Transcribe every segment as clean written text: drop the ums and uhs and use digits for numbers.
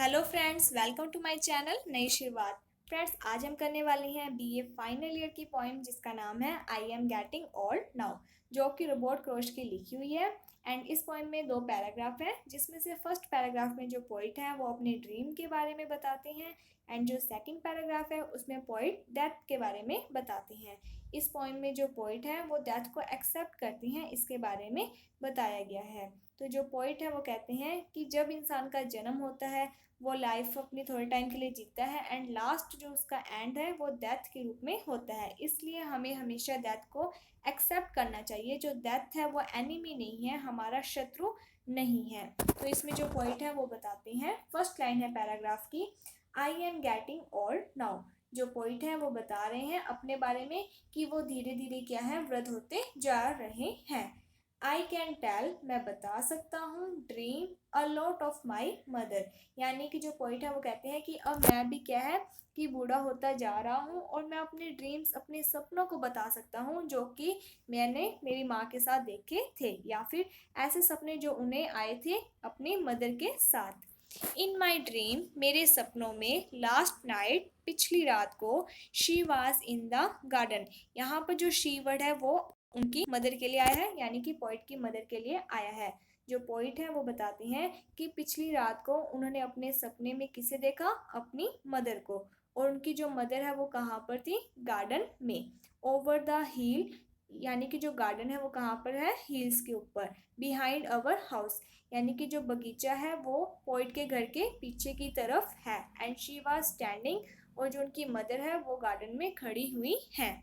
Hello friends, welcome to my channel नई शुरुआत। Friends, आज हम करने वाले हैं बीए फाइनल ईयर की पोएम जिसका नाम है I am getting old now, जो कि रोबोट क्रोश की लिखी हुई है। एंड इस पोएम में दो पैराग्राफ हैं, जिसमें से फर्स्ट पैराग्राफ में जो पोइट है वो अपने ड्रीम के बारे में बताते हैं, एंड जो सेकंड पैराग्राफ है उसमें पोइट डेथ के बारे में बताते हैं। इस पोएम में जो पोइट है वो डेथ को एक्सेप्ट करती हैं, इसके बारे में बताया गया है। तो जो पोइट है वो कहते हैं कि जब इंसान का जन्म होता है वो लाइफ अपनी थोड़े टाइम के लिए जीता है, एंड लास्ट जो उसका एंड है वो डेथ के रूप में होता है। इसलिए हमें हमेशा डेथ को एक्सेप्ट करना चाहिए। जो डेथ है वो एनिमी नहीं है, हमारा शत्रु नहीं है। तो इसमें जो पॉइंट है वो बताते हैं। फर्स्ट लाइन है पैराग्राफ की, आई एम गेटिंग ओल्ड नाउ। जो पॉइंट है वो बता रहे हैं अपने बारे में कि वो धीरे धीरे क्या है, वृद्ध होते जा रहे हैं। आई कैन टेल, मैं बता सकता हूँ, dream a lot of my mother. यानी कि जो पॉइंट है वो कहते हैं कि अब मैं भी क्या है कि बूढ़ा होता जा रहा हूँ और मैं अपने ड्रीम्स, अपने सपनों को बता सकता हूँ जो कि मैंने मेरी माँ के साथ देखे थे, या फिर ऐसे सपने जो उन्हें आए थे अपनी मदर के साथ। इन माई ड्रीम, मेरे सपनों में, लास्ट नाइट, पिछली रात को, she was in the garden. यहाँ पर जो शी वर्ड है वो उनकी मदर के लिए आया है, यानी कि पोइट की मदर के लिए आया है। जो पोइट है वो बताते हैं कि पिछली रात को उन्होंने अपने सपने में किसे देखा, अपनी मदर को। और उनकी जो मदर है वो कहाँ पर थी, गार्डन में। ओवर द हिल, यानी कि जो गार्डन है वो कहाँ पर है, हिल्स के ऊपर। बिहाइंड अवर हाउस, यानी कि जो बगीचा है वो पोइट के घर के पीछे की तरफ है। एंड शी वाज स्टैंडिंग, और जो उनकी मदर है वो गार्डन में खड़ी हुई है।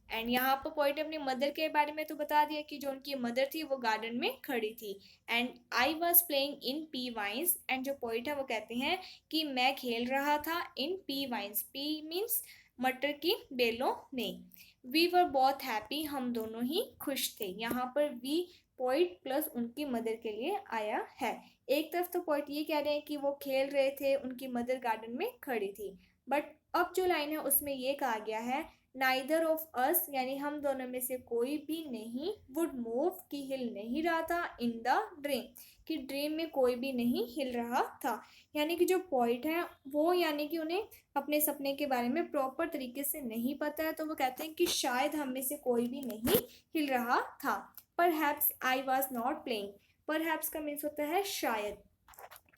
एंड यहाँ पर पोइट अपनी मदर के बारे में तो बता दिया कि जो उनकी मदर थी वो गार्डन में खड़ी थी। And I was playing in pea vines. And जो पोइट है वो कहते हैं कि मैं खेल रहा था in pea vines. Pea means मटर की बेलों में। वी वर बहुत हैप्पी, हम दोनों ही खुश थे। यहाँ पर वी पोइट प्लस उनकी मदर के लिए आया है। एक तरफ तो पोइट ये कह रहे हैं कि वो खेल रहे थे, उनकी मदर गार्डन में खड़ी थी, बट अब जो लाइन है उसमें ये कहा गया है, नाइदर ऑफ अस, यानी हम दोनों में से कोई भी नहीं, वुड मूव, की हिल नहीं रहा था, इन द ड्रीम, कि ड्रीम में कोई भी नहीं हिल रहा था। यानी कि जो पॉइंट है वो, यानी कि उन्हें अपने सपने के बारे में प्रॉपर तरीके से नहीं पता है, तो वो कहते हैं कि शायद हम में से कोई भी नहीं हिल रहा था। Perhaps I was not playing. Perhaps का मीन्स होता है शायद।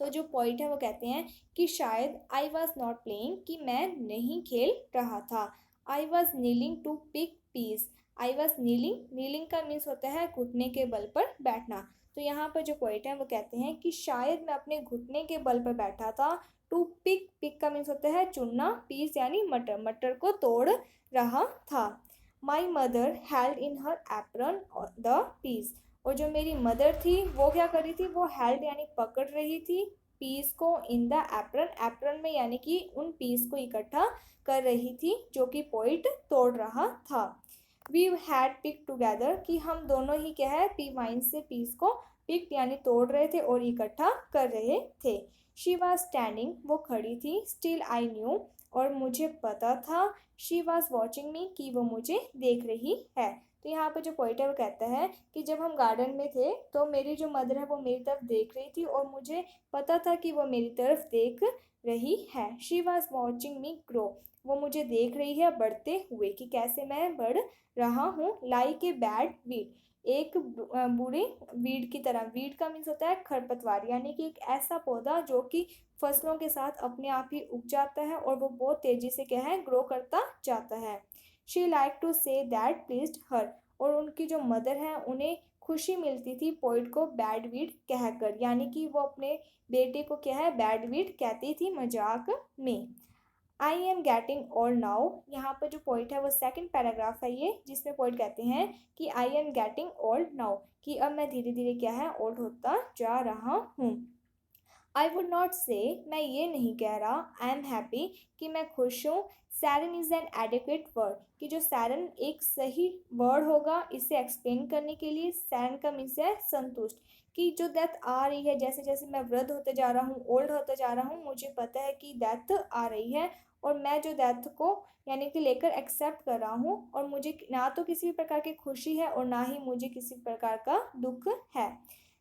तो जो पॉइंट है वो कहते हैं कि शायद आई वॉज नॉट प्लेइंग, कि मैं नहीं खेल रहा था। I was kneeling to pick peas. I was kneeling, kneeling का मीन्स होता है घुटने के बल पर बैठना। तो यहाँ पर जो पॉइंट है वो कहते हैं कि शायद मैं अपने घुटने के बल पर बैठा था। टू पिक, पिक का मीन्स होता है चुनना, पीस यानी मटर, मटर को तोड़ रहा था। My mother held in her apron the peas. और जो मेरी मदर थी वो क्या कर रही थी, वो हेल्ड यानी पकड़ रही थी पीस को, इन द एप्रन, एप्रन में, यानी कि उन पीस को इकट्ठा कर रही थी जो कि पोइट तोड़ रहा था। वी हैड पिक टुगेदर, कि हम दोनों ही क्या है, पी वाइन से पीस को पिक यानी तोड़ रहे थे और इकट्ठा कर रहे थे। शी वॉज स्टैंडिंग, वो खड़ी थी। स्टिल आई न्यू, और मुझे पता था। शी वॉज वॉचिंग मी, कि वो मुझे देख रही है। तो यहाँ पर जो पोइट है वो कहता है कि जब हम गार्डन में थे तो मेरी जो मदर है वो मेरी तरफ देख रही थी और मुझे पता था कि वो मेरी तरफ देख रही है। She was watching me grow, वो मुझे देख रही है बढ़ते हुए, कि कैसे मैं बढ़ रहा हूँ। लाइक ए बैड वीड, एक बुरी वीड की तरह। वीड का मीन्स होता है खरपतवार, यानी कि एक ऐसा पौधा जो कि फसलों के साथ अपने आप ही उग जाता है और वो बहुत तेजी से क्या है, ग्रो करता जाता है। She like to say that pleased her, और उनकी जो मदर है उन्हें खुशी मिलती थी पोइट को बैड वीड कहकर, यानी कि वो अपने बेटे को क्या है, बैड वीड कहती थी मजाक में। आई एम गेटिंग ओल्ड नाउ, यहाँ पर जो पोइट है वो सेकंड पैराग्राफ है ये, जिसमें पोइट कहते हैं कि आई एम गेटिंग ओल्ड नाउ, कि अब मैं धीरे धीरे क्या है, ओल्ड होता जा रहा हूँ। आई वुड नॉट से, मैं ये नहीं कह रहा, आई एम हैप्पी, कि मैं खुश हूँ। सैरन इज़ एन एडिक्वेट वर्ड, कि जो सैरन एक सही वर्ड होगा इसे एक्सप्लेन करने के लिए। सैरन का मीन्स है संतुष्ट, कि जो डेथ आ रही है, जैसे जैसे मैं वृद्ध होते जा रहा हूँ, ओल्ड होते जा रहा हूँ, मुझे पता है कि डेथ आ रही है और मैं जो डेथ को यानी कि लेकर एक्सेप्ट कर रहा हूँ, और मुझे ना तो किसी भी प्रकार की खुशी है और ना ही मुझे किसी प्रकार का दुख है।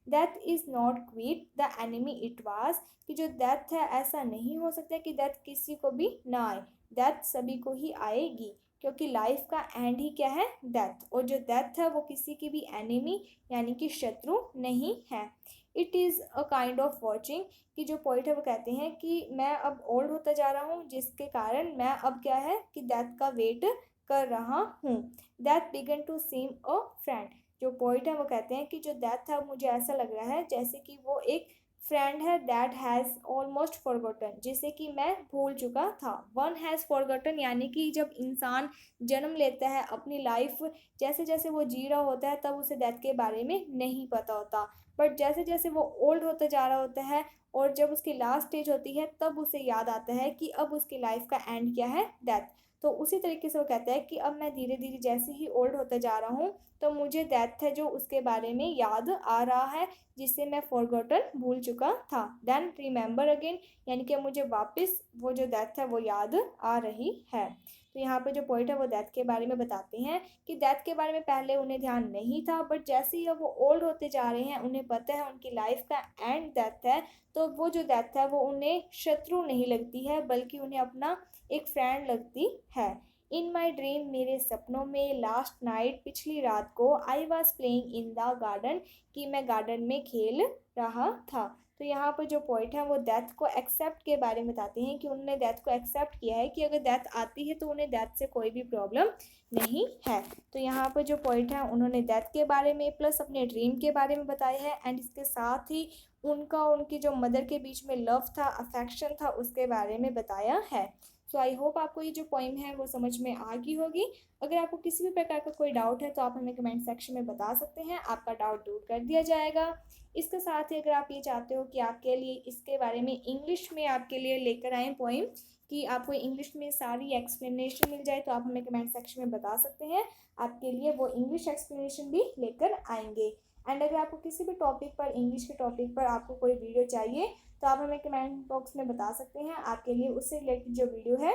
Death is not quit the enemy it was, कि जो डेथ है ऐसा नहीं हो सकता कि डेथ किसी को भी ना आए, डेथ सभी को ही आएगी, क्योंकि लाइफ का एंड ही क्या है, डेथ। और जो डेथ है वो किसी की भी एनिमी यानी कि शत्रु नहीं है। It is a kind of watching, कि जो पोइट है वो कहते हैं कि मैं अब ओल्ड होता जा रहा हूँ, जिसके कारण मैं अब क्या है कि डेथ का वेट कर रहा हूँ। Death began to seem a friend, जो पोइट है वो कहते हैं कि जो डेथ है मुझे ऐसा लग रहा है जैसे कि वो एक फ्रेंड है, दैट हैज़ ऑलमोस्ट फॉरगॉटन, जिसे कि मैं भूल चुका था। वन हैज़ फॉरगॉटन यानी कि जब इंसान जन्म लेता है अपनी लाइफ जैसे जैसे वो जी रहा होता है तब उसे डेथ के बारे में नहीं पता होता, बट जैसे जैसे वो ओल्ड होता जा रहा होता है और जब उसकी लास्ट स्टेज होती है तब उसे याद आता है कि अब उसकी लाइफ का एंड क्या है, डेथ। तो उसी तरीके से वो कहता है कि अब मैं धीरे धीरे जैसे ही ओल्ड होता जा रहा हूँ तो मुझे डेथ है जो उसके बारे में याद आ रहा है, जिसे मैं फॉरगॉटन भूल चुका था। देन रिमेंबर अगेन, यानी कि मुझे वापस वो जो डेथ है वो याद आ रही है। तो यहाँ पे जो पॉइंट है वो डेथ के बारे में बताते हैं कि डेथ के बारे में पहले उन्हें ध्यान नहीं था, बट जैसे ही अब वो ओल्ड होते जा रहे हैं उन्हें पता है उनकी लाइफ का एंड डेथ है, तो वो जो डेथ है वो उन्हें शत्रु नहीं लगती है बल्कि उन्हें अपना एक फ्रेंड लगती है। इन माई ड्रीम, मेरे सपनों में, लास्ट नाइट, पिछली रात को, आई was playing in the garden, कि मैं गार्डन में खेल रहा था। तो यहाँ पर जो पॉइंट है वो डेथ को एक्सेप्ट के बारे में बताते हैं कि उन्होंने डेथ को एक्सेप्ट किया है कि अगर डेथ आती है तो उन्हें डेथ से कोई भी प्रॉब्लम नहीं है। तो यहाँ पर जो पॉइंट है उन्होंने डेथ के बारे में प्लस अपने ड्रीम के बारे में बताया है, एंड इसके साथ ही उनका उनकी जो मदर के बीच में लव था, अफेक्शन था, उसके बारे में बताया है। सो आई होप आपको ये जो पोइम है वो समझ में आ गई होगी। अगर आपको किसी भी प्रकार का कोई डाउट है तो आप हमें कमेंट सेक्शन में बता सकते हैं, आपका डाउट दूर कर दिया जाएगा। इसके साथ ही अगर आप ये चाहते हो कि आपके लिए इसके बारे में इंग्लिश में आपके लिए लेकर आएँ पोइम, कि आपको इंग्लिश में सारी एक्सप्लेनेशन मिल जाए, तो आप हमें कमेंट सेक्शन में बता सकते हैं, आपके लिए वो इंग्लिश एक्सप्लेनेशन भी लेकर आएंगे। एंड अगर आपको किसी भी टॉपिक पर, इंग्लिश के टॉपिक पर आपको कोई वीडियो चाहिए तो आप हमें कमेंट बॉक्स में बता सकते हैं, आपके लिए उससे रिलेटेड जो वीडियो है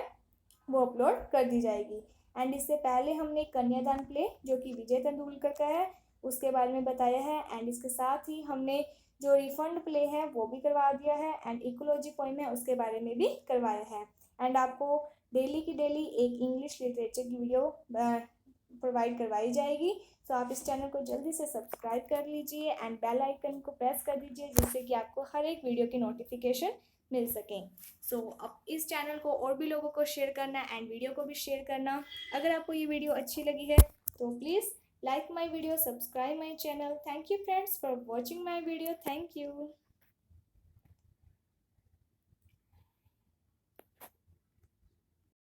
वो अपलोड कर दी जाएगी। एंड इससे पहले हमने कन्यादान प्ले जो कि विजय तेंदुलकर का है उसके बारे में बताया है, एंड इसके साथ ही हमने जो रिफंड प्ले है वो भी करवा दिया है, एंड इकोलॉजी पोइम है उसके बारे में भी करवाया है। एंड आपको डेली की डेली एक इंग्लिश लिटरेचर की वीडियो प्रोवाइड करवाई जाएगी। तो आप इस चैनल को जल्दी से सब्सक्राइब कर लीजिए एंड बेल आइकन को प्रेस कर दीजिए, जिससे कि आपको हर एक वीडियो की नोटिफिकेशन मिल सकें। सो अब इस चैनल को और भी लोगों को शेयर करना एंड वीडियो को भी शेयर करना। अगर आपको ये वीडियो अच्छी लगी है तो please like my video, subscribe my channel. Thank you friends for watching my video. Thank you.